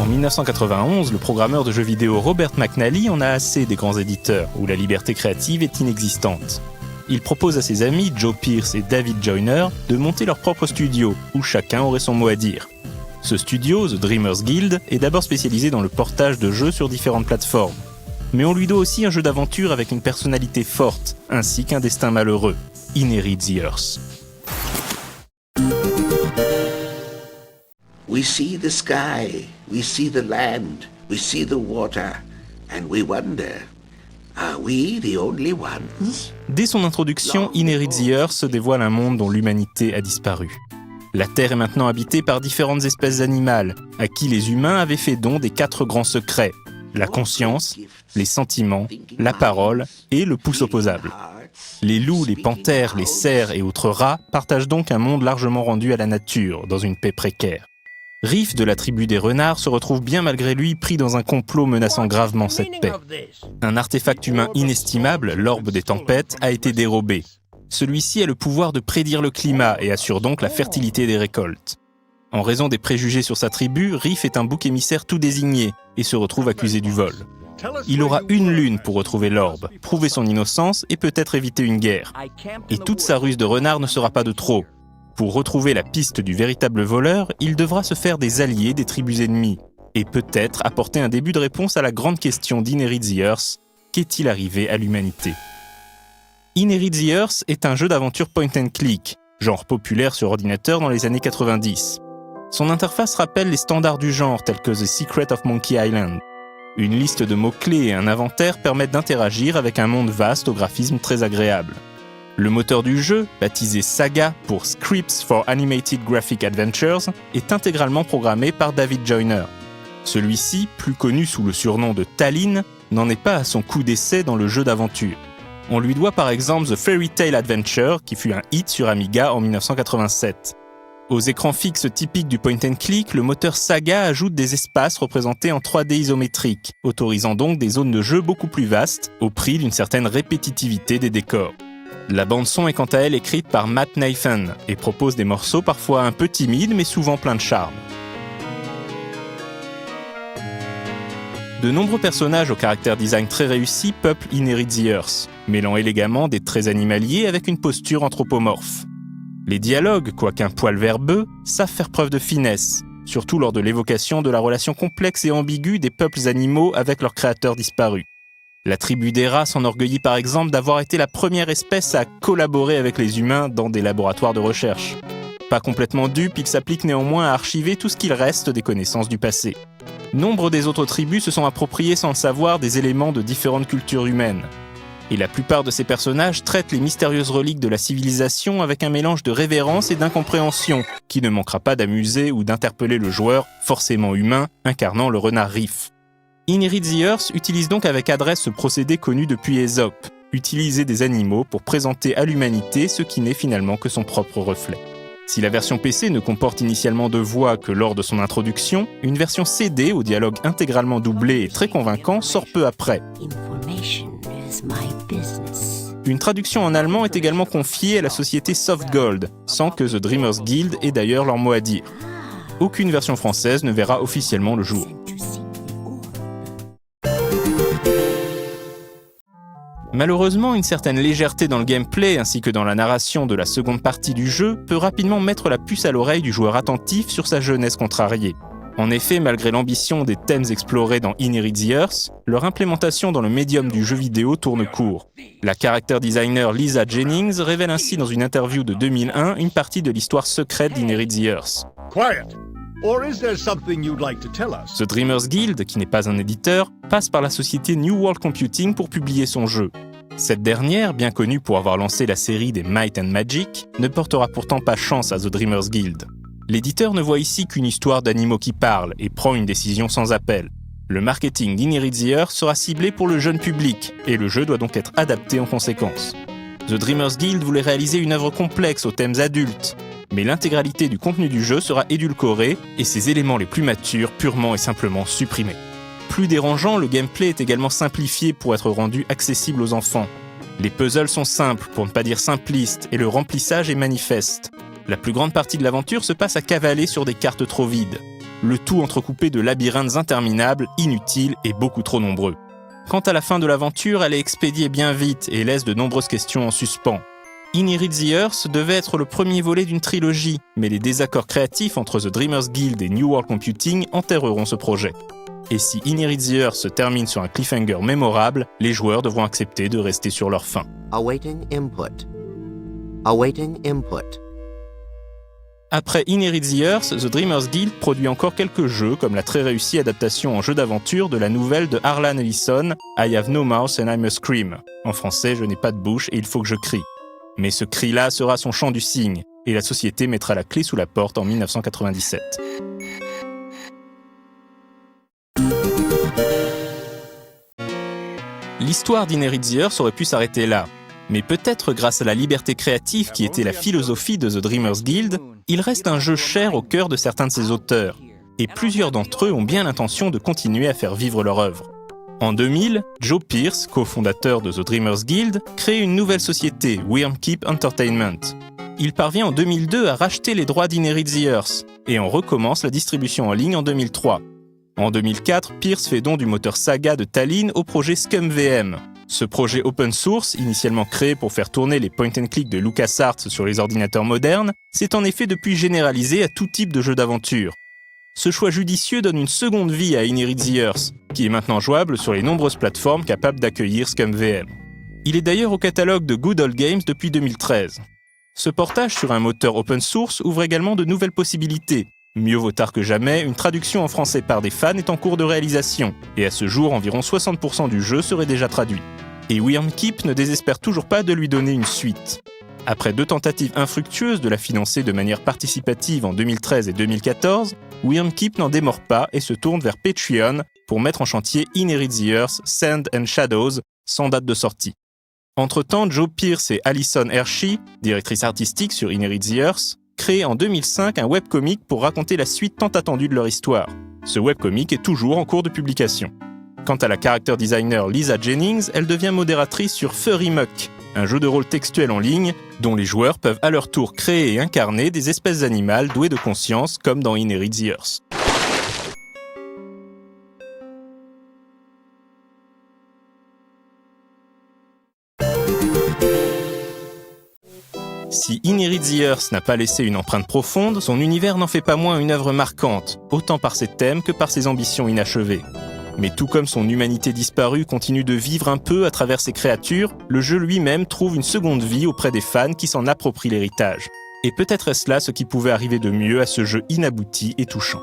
En 1991, le programmeur de jeux vidéo Robert McNally en a assez des grands éditeurs, où la liberté créative est inexistante. Il propose à ses amis Joe Pierce et David Joyner de monter leur propre studio, où chacun aurait son mot à dire. Ce studio, The Dreamers Guild, est d'abord spécialisé dans le portage de jeux sur différentes plateformes. Mais on lui doit aussi un jeu d'aventure avec une personnalité forte, ainsi qu'un destin malheureux, Inherit the Earth. We see the sky, we see the land, we see the water, and we wonder, are we the only ones? Dès son introduction, Inherit the Earth se dévoile un monde dont l'humanité a disparu. La Terre est maintenant habitée par différentes espèces animales, à qui les humains avaient fait don des 4 grands secrets, la conscience, les sentiments, la parole et le pouce opposable. Les loups, les panthères, les cerfs et autres rats partagent donc un monde largement rendu à la nature, dans une paix précaire. Riff de la tribu des renards se retrouve bien malgré lui pris dans un complot menaçant gravement cette paix. Un artefact humain inestimable, l'orbe des tempêtes, a été dérobé. Celui-ci a le pouvoir de prédire le climat et assure donc la fertilité des récoltes. En raison des préjugés sur sa tribu, Riff est un bouc émissaire tout désigné et se retrouve accusé du vol. Il aura une lune pour retrouver l'orbe, prouver son innocence et peut-être éviter une guerre. Et toute sa ruse de renard ne sera pas de trop. Pour retrouver la piste du véritable voleur, il devra se faire des alliés des tribus ennemies et peut-être apporter un début de réponse à la grande question d'Inherit the Earth, qu'est-il arrivé à l'humanité ? Inherit the Earth est un jeu d'aventure point and click, genre populaire sur ordinateur dans les années 90. Son interface rappelle les standards du genre tels que The Secret of Monkey Island. Une liste de mots-clés et un inventaire permettent d'interagir avec un monde vaste au graphisme très agréable. Le moteur du jeu, baptisé Saga pour Scripts for Animated Graphic Adventures, est intégralement programmé par David Joyner. Celui-ci, plus connu sous le surnom de Tallinn, n'en est pas à son coup d'essai dans le jeu d'aventure. On lui doit par exemple The Fairy Tail Adventure, qui fut un hit sur Amiga en 1987. Aux écrans fixes typiques du point and click, le moteur Saga ajoute des espaces représentés en 3D isométrique, autorisant donc des zones de jeu beaucoup plus vastes, au prix d'une certaine répétitivité des décors. La bande-son est quant à elle écrite par Matt Nathan et propose des morceaux parfois un peu timides mais souvent pleins de charme. De nombreux personnages au caractère design très réussi peuplent Inherit the Earth, mêlant élégamment des traits animaliers avec une posture anthropomorphe. Les dialogues, quoiqu'un poil verbeux, savent faire preuve de finesse, surtout lors de l'évocation de la relation complexe et ambiguë des peuples animaux avec leurs créateurs disparus. La tribu des rats s'enorgueillit par exemple d'avoir été la première espèce à collaborer avec les humains dans des laboratoires de recherche. Pas complètement dupe, il s'applique néanmoins à archiver tout ce qu'il reste des connaissances du passé. Nombre des autres tribus se sont appropriés sans le savoir des éléments de différentes cultures humaines. Et la plupart de ces personnages traitent les mystérieuses reliques de la civilisation avec un mélange de révérence et d'incompréhension, qui ne manquera pas d'amuser ou d'interpeller le joueur, forcément humain, incarnant le renard Riff. Inherit the Earth utilise donc avec adresse ce procédé connu depuis Ésope, utiliser des animaux pour présenter à l'humanité ce qui n'est finalement que son propre reflet. Si la version PC ne comporte initialement de voix que lors de son introduction, une version CD au dialogue intégralement doublé et très convaincant sort peu après. Une traduction en allemand est également confiée à la société Softgold, sans que The Dreamers Guild ait d'ailleurs leur mot à dire. Aucune version française ne verra officiellement le jour. Malheureusement, une certaine légèreté dans le gameplay ainsi que dans la narration de la seconde partie du jeu peut rapidement mettre la puce à l'oreille du joueur attentif sur sa jeunesse contrariée. En effet, malgré l'ambition des thèmes explorés dans Inherit the Earth, leur implémentation dans le médium du jeu vidéo tourne court. La character designer Lisa Jennings révèle ainsi dans une interview de 2001 une partie de l'histoire secrète d'Inherit the Earth. The Dreamers Guild, qui n'est pas un éditeur, passe par la société New World Computing pour publier son jeu. Cette dernière, bien connue pour avoir lancé la série des Might and Magic, ne portera pourtant pas chance à The Dreamers Guild. L'éditeur ne voit ici qu'une histoire d'animaux qui parlent et prend une décision sans appel. Le marketing d'Inherit the Earth sera ciblé pour le jeune public, et le jeu doit donc être adapté en conséquence. The Dreamers Guild voulait réaliser une œuvre complexe aux thèmes adultes, mais l'intégralité du contenu du jeu sera édulcorée et ses éléments les plus matures purement et simplement supprimés. Plus dérangeant, le gameplay est également simplifié pour être rendu accessible aux enfants. Les puzzles sont simples, pour ne pas dire simplistes, et le remplissage est manifeste. La plus grande partie de l'aventure se passe à cavaler sur des cartes trop vides. le tout entrecoupé de labyrinthes interminables, inutiles et beaucoup trop nombreux. Quant à la fin de l'aventure, elle est expédiée bien vite et laisse de nombreuses questions en suspens. Inherit the Earth devait être le premier volet d'une trilogie, mais les désaccords créatifs entre The Dreamers Guild et New World Computing enterreront ce projet. Et si Inherit the Earth se termine sur un cliffhanger mémorable, les joueurs devront accepter de rester sur leur faim. Awaiting input. Awaiting input. Après Inherit the Earth, The Dreamers Guild produit encore quelques jeux, comme la très réussie adaptation en jeu d'aventure de la nouvelle de Harlan Ellison, I Have No Mouth and I Must Scream. En français, je n'ai pas de bouche et il faut que je crie. Mais ce cri-là sera son chant du cygne, et la société mettra la clé sous la porte en 1997. L'histoire d'Inherit the Earth aurait pu s'arrêter là. Mais peut-être grâce à la liberté créative qui était la philosophie de The Dreamers Guild, il reste un jeu cher au cœur de certains de ses auteurs. Et plusieurs d'entre eux ont bien l'intention de continuer à faire vivre leur œuvre. En 2000, Joe Pierce, cofondateur de The Dreamers Guild, crée une nouvelle société, Wyrmkeep Entertainment. Il parvient en 2002 à racheter les droits d'Inherit the Earth, et on recommence la distribution en ligne en 2003. En 2004, Pierce fait don du moteur Saga de Tallinn au projet ScumVM. Ce projet open source, initialement créé pour faire tourner les point and click de LucasArts sur les ordinateurs modernes, s'est en effet depuis généralisé à tout type de jeu d'aventure. Ce choix judicieux donne une seconde vie à Inherit the Earth, qui est maintenant jouable sur les nombreuses plateformes capables d'accueillir ScumVM. Il est d'ailleurs au catalogue de Good Old Games depuis 2013. Ce portage sur un moteur open source ouvre également de nouvelles possibilités. Mieux vaut tard que jamais, une traduction en français par des fans est en cours de réalisation, et à ce jour, environ 60% du jeu serait déjà traduit. Et Wyrmkeep ne désespère toujours pas de lui donner une suite. Après 2 tentatives infructueuses de la financer de manière participative en 2013 et 2014, Wyrmkeep n'en démord pas et se tourne vers Patreon pour mettre en chantier Inherit the Earth, Sand and Shadows, sans date de sortie. Entre-temps, Joe Pierce et Alison Hershey, directrice artistique sur Inherit the Earth, créent en 2005 un webcomic pour raconter la suite tant attendue de leur histoire. Ce webcomic est toujours en cours de publication. Quant à la character designer Lisa Jennings, elle devient modératrice sur Furry Muck, un jeu de rôle textuel en ligne dont les joueurs peuvent à leur tour créer et incarner des espèces animales douées de conscience comme dans Inherit the Earth. Si Inherit the Earth n'a pas laissé une empreinte profonde, son univers n'en fait pas moins une œuvre marquante, autant par ses thèmes que par ses ambitions inachevées. Mais tout comme son humanité disparue continue de vivre un peu à travers ses créatures, le jeu lui-même trouve une seconde vie auprès des fans qui s'en approprient l'héritage. Et peut-être est-ce là ce qui pouvait arriver de mieux à ce jeu inabouti et touchant.